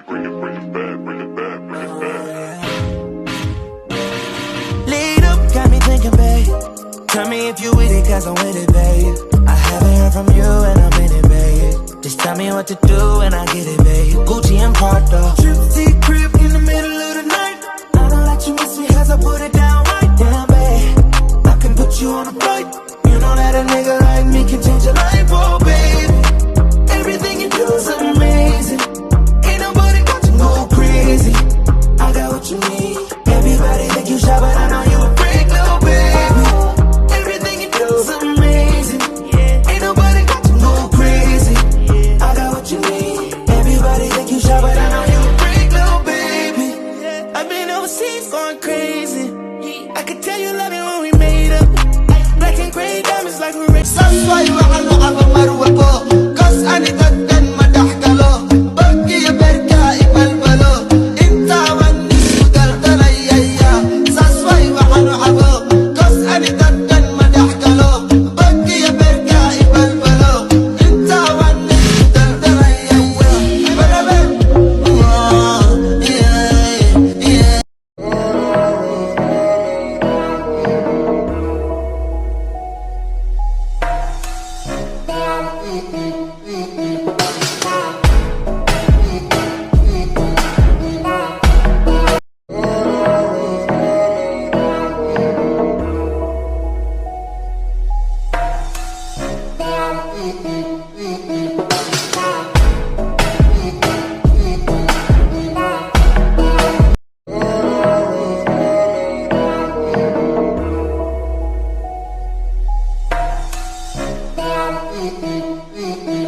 bring it back, bring it back, bring it back. Lead up, got me thinking, babe. Tell me if you with it, cause I'm with it, babe. I haven't heard from you and I'm in it, babe. Just tell me what to do and I get it, babe. Gucci and Prada, Trip crib in the middle of the night. I don't let you miss me as I put it down right. Damn, babe, I can put you on a flight. You know that a nigga like me can change your life, oh baby. Everything you do is amazing. Ain't nobody got to go crazy. I got what you need. Everybody think you shy, but I know you a freak, little baby. Everything you do is amazing. Ain't nobody got to go crazy. I got what you need. Everybody think you shy, but I know you a freak, little baby. I've been overseas going crazy. I could tell you love it when we made up. Black and gray diamonds like we're rich. Sasway waxaan aba marwato kas ani dadkan madaxgalo bagiya berka ibalbalo inta wani isudaldalayaya Sasway waxaan aba kas ani dadkan madaxgalo bagiya berka ibalbalo inta wani isudaldalayaya barabe yeah Hey, bring it back, bring it back. yeah.